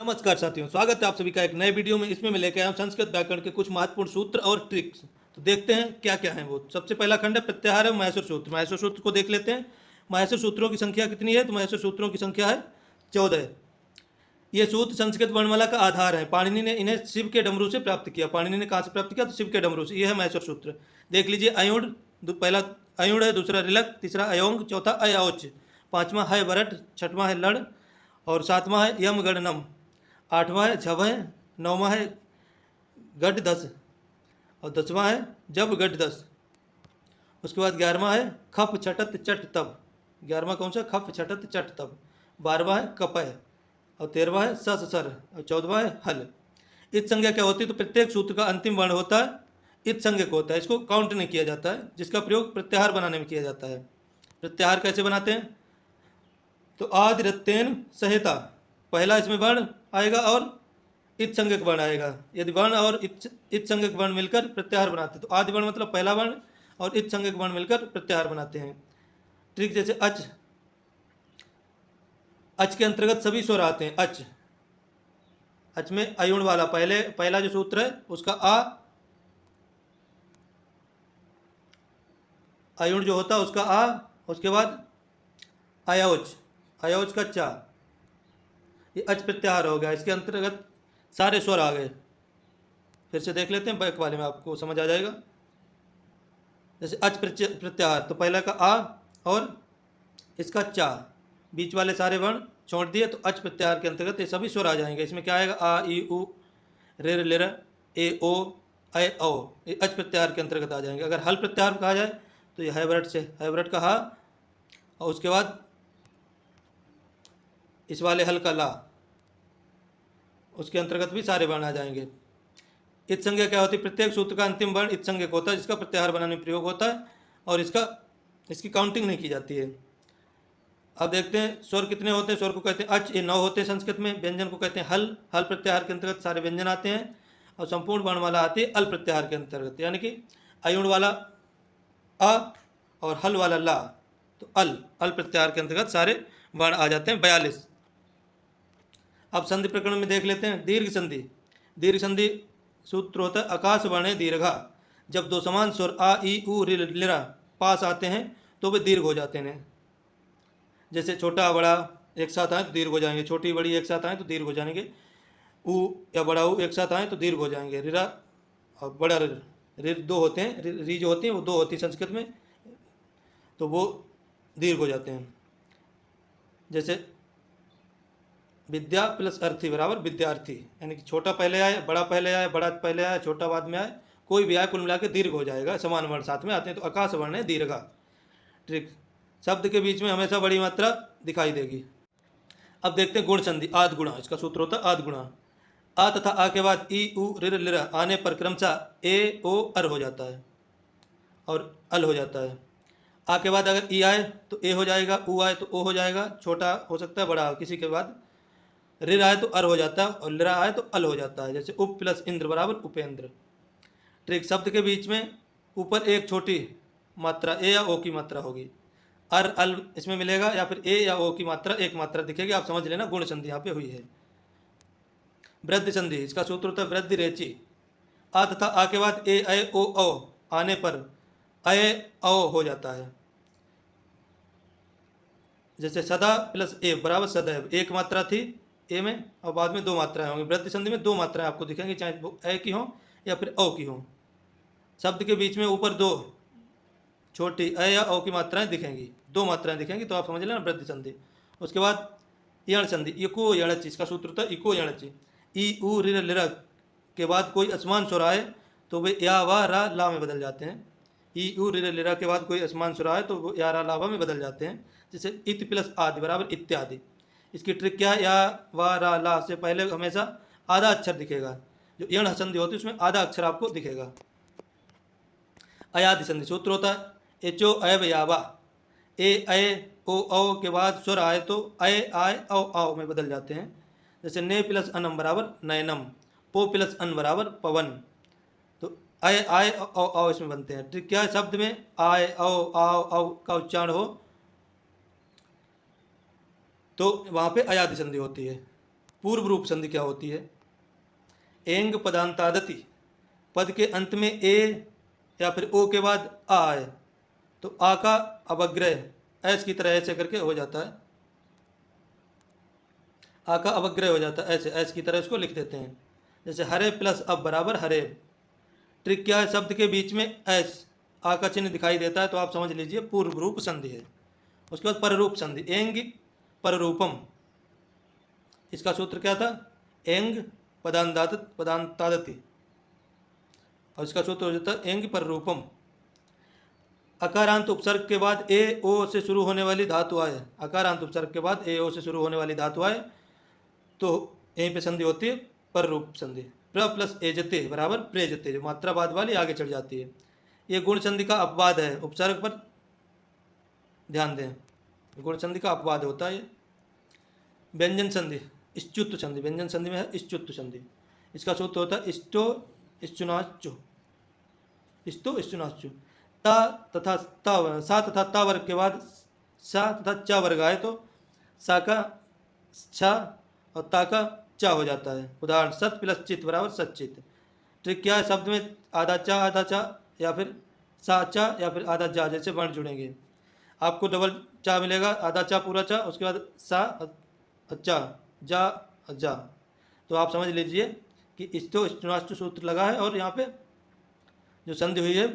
नमस्कार साथियों, स्वागत है आप सभी का एक नए वीडियो में। इसमें मैं लेके आया हूँ संस्कृत व्याकरण के कुछ महत्वपूर्ण सूत्र और ट्रिक्स। तो देखते हैं क्या क्या है वो। सबसे पहला खंड है प्रत्याहार है महेश्वर सूत्र। महेश्वर सूत्र को देख लेते हैं। महेश्वर सूत्रों की संख्या कितनी है? तो महेश्वर सूत्रों की संख्या है 14। ये सूत्र संस्कृत वर्णमाला का आधार है। पाणिनि ने इन्हें शिव के डमरू से प्राप्त किया। पाणिनि ने कहाँ से प्राप्त किया? तो शिव के डमरू से। यह है महेश्वर सूत्र। देख लीजिए, अयुण पहला अयुण है, दूसरा रिलक, तीसरा अयोंग, चौथा अयोच, पांचवा है वरट, छठवां है लड़ और सातवां है यम गणनम, आठवां है झव है, नौवां है गढ़ दस और दसवां है जब गढ़ दस। उसके बाद 11वां है खप छटत चट तब। 11वां कौन सा? खप छटत चट तब। 12वां है कपय और 13वां है सस सर और 14वां है हल। इत संज्ञा क्या होती है? तो प्रत्येक सूत्र का अंतिम वर्ण होता है इत संज्ञक होता है। इसको काउंट नहीं किया जाता है, जिसका प्रयोग प्रत्याहार बनाने में किया जाता है। प्रत्याहार कैसे बनाते हैं? तो आदि रत्तेन संहिता, पहला इसमें वर्ण आएगा और इत संज्ञक वर्ण आएगा। यदि वर्ण और इत संज्ञक वर्ण मिलकर प्रत्याहार बनाते हैं तो आदि वर्ण मतलब पहला वर्ण और इत संज्ञक वर्ण मिलकर प्रत्याहार बनाते हैं। ट्रिक जैसे अच, अच के अंतर्गत सभी स्वर आते हैं। अच, अच में अयुण वाला पहला जो सूत्र है उसका आ, अयुण जो होता है उसका आ, उसके बाद अयोच, अयोच का चा, ये अच प्रत्याहार हो गया। इसके अंतर्गत सारे स्वर आ गए। फिर से देख लेते हैं, बैक वाले में आपको समझ आ जाएगा। जैसे अच प्रत्याहार, तो पहला का आ और इसका चा, बीच वाले सारे वर्ण छोड़ दिए तो अच प्रत्याहार के अंतर्गत ये सभी स्वर आ जाएंगे। इसमें क्या आएगा? आ ई उ रे लिर ए ओ ऐ औ, ये अच प्रत्याहार के अंतर्गत आ जाएंगे। अगर हल प्रत्याहार कहा जाए तो ये हैवरट से, हैवरट का हा और उसके बाद इस वाले हल का ला, उसके अंतर्गत भी सारे वर्ण आ जाएंगे। इत संज्ञा क्या होती है? प्रत्येक सूत्र का अंतिम वर्ण इत संज्ञक होता है, जिसका प्रत्याहार बनाने में प्रयोग होता है और इसकी काउंटिंग नहीं की जाती है। अब देखते हैं स्वर कितने होते हैं। स्वर को कहते हैं अच, ये 9 होते हैं संस्कृत में। व्यंजन को कहते हैं हल, हल प्रत्याहार के अंतर्गत सारे व्यंजन आते हैं और संपूर्ण वर्णमाला आती है अल प्रत्याहार के अंतर्गत, यानी कि अयुण वाला अ और हल वाला ला, तो अल प्रत्याहार के अंतर्गत सारे वर्ण आ जाते हैं। 42। अब संधि प्रकरण में देख लेते हैं। दीर्घ संधि, दीर्घ संधि सूत्र होता है आकाश वर्ण दीर्घा। जब दो समान स्वर आ ई उ लिरा पास आते हैं तो वे दीर्घ हो जाते हैं। जैसे छोटा बड़ा एक साथ आए तो दीर्घ हो जाएंगे, छोटी बड़ी एक साथ आए तो दीर्घ हो जाएंगे, ऊ या बड़ा ऊ एक साथ आए तो दीर्घ हो जाएंगे। रिरा और बड़ा रिर, रिर दो होते हैं, री जो होती हैं वो दो होती है संस्कृत में, तो वो दीर्घ हो जाते हैं। जैसे विद्या प्लस अर्थी बराबर विद्यार्थी, यानी कि छोटा पहले आए, बड़ा पहले आए, बड़ा पहले आए, छोटा बाद में आए, कोई भी आए, कुल मिला के दीर्घ हो जाएगा। समान वर्ण साथ में आते हैं तो आकाश वर्ण है दीर्घा। ट्रिक, शब्द के बीच में हमेशा बड़ी मात्रा दिखाई देगी। अब देखते हैं गुण संधि। आद गुणा, इसका सूत्र होता है आद गुणा। आ तथा आ के बाद ई उ रिर लिर आने पर क्रमशः ए ओ अर हो जाता है और अल हो जाता है। आ के बाद अगर ई आए तो ए हो जाएगा, ऊ आए तो ओ हो जाएगा, छोटा हो सकता है बड़ा, किसी के बाद रिर आए तो अर हो जाता है और लिरा आए तो अल हो जाता है। जैसे उप प्लस इंद्र बराबर उपेंद्र। ट्रिक, शब्द के बीच में ऊपर एक छोटी मात्रा ए या ओ की मात्रा होगी, अर अल इसमें मिलेगा, या फिर ए या ओ की मात्रा एक मात्रा दिखेगी। आप समझ लेना गुण संधि यहाँ पे हुई है। वृद्धि संधि, इसका सूत्र होता है वृद्धि रेची। आ तथा आ के बाद ए ऐ ओ औ आने पर अय औ हो जाता है। जैसे सदा प्लस ए बराबर सदैव, एक मात्रा थी ए में और बाद में दो मात्राएं होंगी। वृद्धि संधि में दो मात्राएं आपको दिखेंगी, चाहे वो ए की हो या फिर औ की हो। शब्द के बीच में ऊपर दो छोटी अ या औ की मात्राएं दिखेंगी, दो मात्राएं दिखेंगी, तो आप समझ लेना वृद्धि संधि। उसके बाद यण संधि, इको यणच, इसका सूत्र होता है इको यणच। ई उ रिर लिर के बाद कोई असमान स्वर आए तो वे या वा रा ला में बदल जाते हैं। ई उ रिर लिर के बाद कोई असमान स्वर आए तो वो या रा ला वा में बदल जाते हैं। जैसे इत प्लस आदि बराबर इत्यादि। इसकी ट्रिक क्या है? या वा रा ला से पहले हमेशा आधा अक्षर दिखेगा। जो यण संधि होती है उसमें आधा अक्षर आपको दिखेगा। अयादि संधि सूत्र होता है एचो अयव यावा। ए अय ओ औ के बाद स्वर आए तो अय आय औ आओ में बदल जाते हैं। जैसे ने प्लस अनम बराबर नयनम, पो प्लस अन बराबर पवन, तो अय आय औ आओ इसमें बनते हैं। ट्रिक क्या है? शब्द में आय औ आओ औ का उच्चारण हो तो वहाँ पे अयादि संधि होती है। पूर्व रूप संधि क्या होती है? एंग पदांतादति, पद के अंत में ए या फिर ओ के बाद आ आए तो आ का अवग्रह ऐस की तरह ऐसे करके हो जाता है, आ का अवग्रह हो जाता है, ऐसे ऐस की तरह इसको लिख देते हैं। जैसे हरे प्लस अब बराबर हरे। ट्रिक क्या है? शब्द के बीच में ऐस आ का चिन्ह दिखाई देता है तो आप समझ लीजिए पूर्व रूप संधि है। उसके बाद पररूप संधि, एंग पररूपम, इसका सूत्र क्या था? एंग पदांतादति, और इसका सूत्र हो जाता है एंग पररूपम। अकारांत उपसर्ग के बाद ए ओ से शुरू होने वाली धातु आए, अकारांत उपसर्ग के बाद ए ओ से शुरू होने वाली धातु आए तो यहीं पे संधि होती है पररूप संधि। प्र प्लस एजते बराबर प्रेजते, जो मात्रावाद वाली आगे चढ़ जाती है। ये गुण संधि का अपवाद है, उपसर्ग पर ध्यान दें, गुण संधि का अपवाद होता है। व्यंजन संधि, इश्चुत्व संधि, व्यंजन संधि में है इश्चुत्व संधि। इसका सूत्र होता है इष्टो इश्चुनाच्चु, इष्टो इश्चुनाच्चु। ता तथा ता, सा तथा ता वर्ग के बाद सा तथा चा वर्ग आए तो सा का छा और ता का चा हो जाता है। उदाहरण सत प्लस चित बराबर सच्चित। ट्रिक क्या है? शब्द में आधा चा या फिर सा चा या फिर आधा जा जैसे वर्ण जुड़ेंगे, आपको डबल चा मिलेगा, आधा चा पूरा चा, उसके बाद सा चा जा जा। तो आप समझ लीजिए कि इष्टो इष्टनाष्टु सूत्र लगा है और यहाँ पे जो संधि हुई है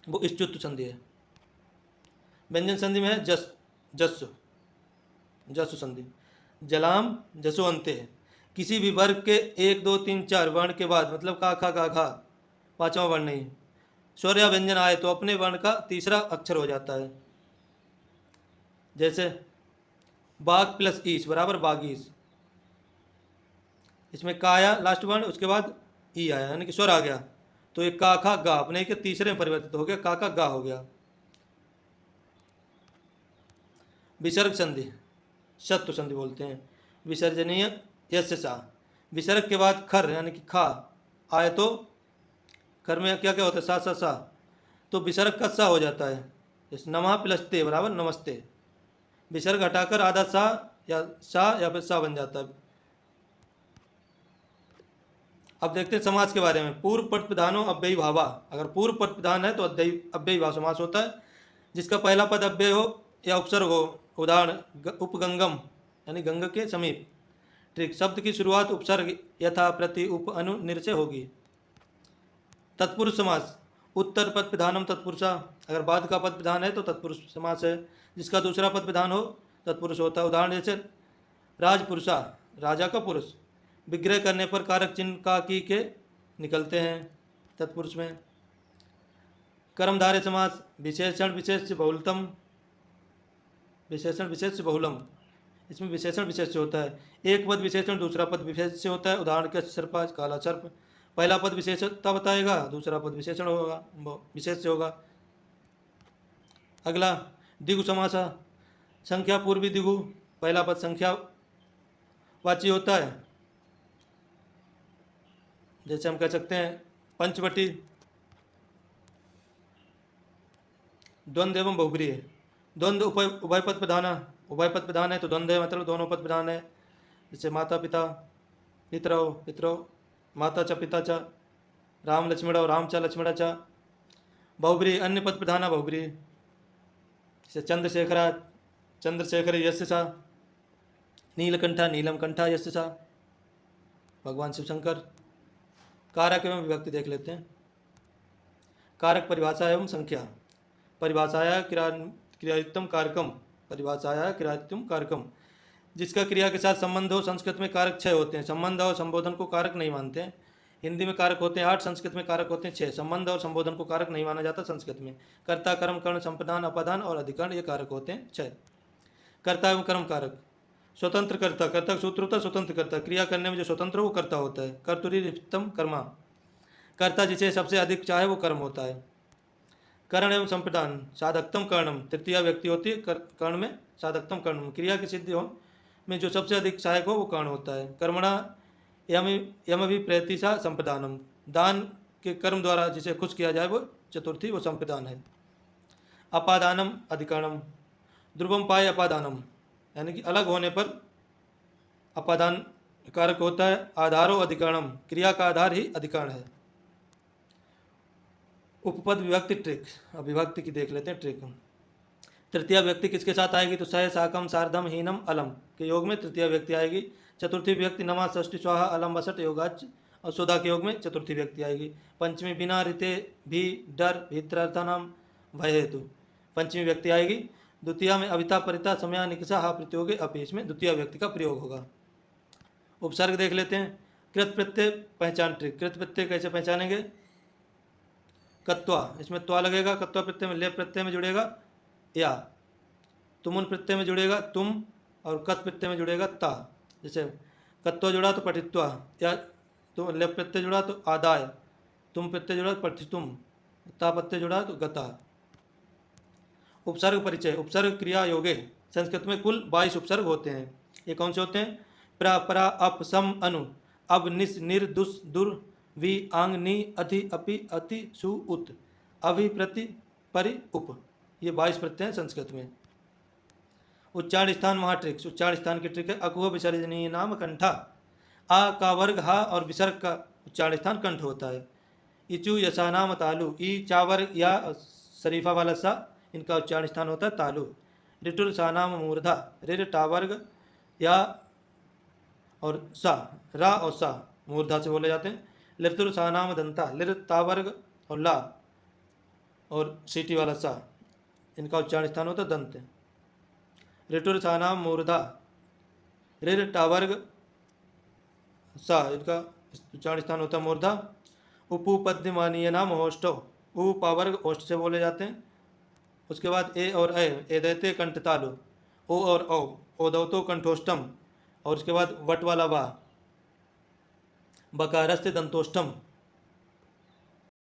वो इष्टुत्व संधि है। व्यंजन संधि में है जस जस्सु जस्सु संधि। जलाम जसो अंते, किसी भी वर्ग के 1 2 3 4 वर्ण के बाद, मतलब का खा गा घा पांचवा वर्ण नहीं, स्वर या व्यंजन आए तो अपने वर्ण का तीसरा अक्षर हो जाता है। जैसे बाग प्लस ईस बराबर बागीस, इसमें का आया लास्ट वर्ण, उसके बाद ई आया यानी कि स्वर आ गया तो एक का खा गा अपने के तीसरे में परिवर्तित हो गया, का गा हो गया। विसर्ग संधि, शत्रु संधि बोलते हैं। विसर्जनीय यस्य सा, विसर्ग के बाद खर यानी कि खा आए तो खर में क्या क्या होता है? सा सा सा, तो विसर्ग का सा हो जाता है। जैसे नमा प्लस ते बराबर नमस्ते, विसर्ग हटाकर आधा सा या फिर सा बन जाता है। अब देखते हैं समास के बारे में। पूर्व पद प्रधानो अव्ययी भावा, अगर पूर्व पद प्रधान है तो अव्ययी भाव समास होता है, जिसका पहला पद अव्यय हो या उपसर्ग हो। उदाहरण उपगंगम यानी गंगा के समीप। ट्रिक, शब्द की शुरुआत उपसर्ग यथा प्रति उप अनु निर से होगी। तत्पुरुष समास, उत्तर पद प्रधानम तत्पुरुषा, अगर बाद का पद प्रधान है तो तत्पुरुष समास है, जिसका दूसरा पद प्रधान हो तत्पुरुष होता है। उदाहरण जैसे राजपुरुषा, राजा का पुरुष। विग्रह करने पर कारक चिन्ह का की के निकलते हैं तत्पुरुष में। कर्मधारय समास, विशेषण विशेष बहुलतम, विशेषण विशेष बहुलम, इसमें विशेषण विशेष से होता है। एक पद विशेषण दूसरा पद विशेष से होता है। उदाहरण के सर्पा काला सर्प, पहला पद विशेषता बताएगा, दूसरा पद विशेषण होगा, विशेष से होगा। अगला दिगु समासा, संख्या पूर्वी दिगु, पहला पद संख्या वाची होता है। जैसे हम कह सकते हैं पंचवटी। द्वंद्व एवं बहुब्रीहि, द्वंद्व उभय पद प्रधान, उभय पद प्रधान है तो द्वंद्व है मतलब दोनों पद प्रधान है। जैसे माता पिता, पितरौ पितरौ, माता च पिता च, राम लक्ष्मणौ राम च लक्ष्मण च। बहुब्रीहि अन्य पद प्रधान है बहुब्रीहि। जैसे चंद्रशेखरा चंद्रशेखर यस्य सा, नीलकंठा नीलम कंठा यस्य सा, भगवान शिव शंकर। कारक एवं विभक्ति देख लेते हैं। कारक परिभाषा एवं संख्या। परिभाषाया क्रियायुक्तम कारकम, परिभाषाया क्रियायुक्तम कारकम, जिसका क्रिया के साथ संबंध हो। संस्कृत में कारक 6 होते हैं, संबंध और संबोधन को कारक नहीं मानते हैं। हिंदी में कारक होते हैं 8, संस्कृत में कारक होते हैं 6। संबंध और संबोधन को कारक नहीं माना जाता संस्कृत में। कर्ता कर्म कर्ण संप्रदान अपादान और अधिकरण ये कारक होते हैं 6। कर्ता एवं कर्म कारक। स्वतंत्र कर्ता, कर्ता का सूत्र होता है स्वतंत्र कर्ता, क्रिया करने में जो स्वतंत्र हो वो कर्ता होता है। कर्तुरीतम कर्मा, कर्ता जिसे सबसे अधिक चाहे वो कर्म होता है। कर्ण एवं संप्रदान, साधकतम कर्णम, तृतीया व्यक्ति होती है कर्ण में, साधकतम कर्णम, क्रिया की सिद्धि हो में जो सबसे अधिक सहायक हो वो कर्ण होता है। कर्मणा यमभि प्रैतिसा संप्रदानम, दान के कर्म द्वारा जिसे खुश किया जाए वो चतुर्थी वो संप्रदान है। अपादानम अधिकरणम, ध्रुवम पाए अपादानम, यानी कि अलग होने पर अपादान कारक होता है आधारो अधिकरणम, क्रिया का आधार ही अधिकरण है। उपपद विभक्ति ट्रिक, अब विभक्ति की देख लेते हैं ट्रिक। तृतीय व्यक्ति किसके साथ आएगी? तो सह साकम सार्धम हीनम अलम के योग में तृतीय व्यक्ति आएगी। चतुर्थी व्यक्ति नमा षष्ठी स्वाहा अलम वसट योगाच और सुधा के योग में चतुर्थी व्यक्ति आएगी। पंचमी बिना ऋते भी डर भीतरार्थानाम भय हेतु पंचमी व्यक्ति आएगी। द्वितीय में अविता परिता समया निकषा हा प्रतियोगे अपि, इसमें द्वितीय व्यक्ति का प्रयोग होगा। उपसर्ग देख लेते हैं। कृत प्रत्यय पहचान ट्रिक। कृत प्रत्यय कैसे पहचानेंगे? कत्वा, इसमें त्वा लगेगा। कत्वा प्रत्यय में ले प्रत्यय में जुड़ेगा या, तुमुन प्रत्यय में जुड़ेगा तुम, और कत प्रत्यय में जुड़ेगा ता। जैसे कत्वा जुड़ा तो पठित्वा, या तो ले प्रत्यय जुड़ा तो आदाय, तुम प्रत्यय जुड़ा तो पठितुम, ता प्रत्यय जुड़ा तो गता। उपसर्ग परिचय। उपसर्ग क्रिया योगे संस्कृत में कुल 22 उपसर्ग होते हैं। ये कौन से होते हैं? प्रा परा अप सम अनु अब निस निर दुस दुर वि आंग नि अधि अपि अति सु उत अभि प्रति परि उप, ये 22 प्रत्यय हैं संस्कृत में। उच्चारण स्थान महाट्रिक्स। उच्चारण स्थान की ट्रिक है अकुह विसर्जनीय नाम कंठा। आ का वर्ग हा और विसर्ग का उच्चारण स्थान कंठ होता है। इचु यशा नाम तालु, ई चा वर्ग या शरीफा वाला सा, इनका उच्चारण स्थान होता है तालु। ऋटुर सा नाम मूर्धा, ऋ टा वर्ग या और सा, रा और सा मूर्धा से बोले जाते हैं। लिर्तुर सा नाम दंता, लिर ता वर्ग और ला और सीटी वाला सा, इनका उच्चारण स्थान होता है दंत। ऋटुर सा नाम मूर्धा, ऋ टा वर्ग सा, इनका उच्चारण स्थान होता है मूर्धा। उपपद्यमानीय नाम होष्टो, उ पा वर्ग ओष्ठ से बोले जाते हैं। उसके बाद ए और ए दैते कंठ तालु, ओ और ओ दौतो कंठोष्टम, और उसके बाद वट वाला वा, बकारस्ते दंतोष्टम,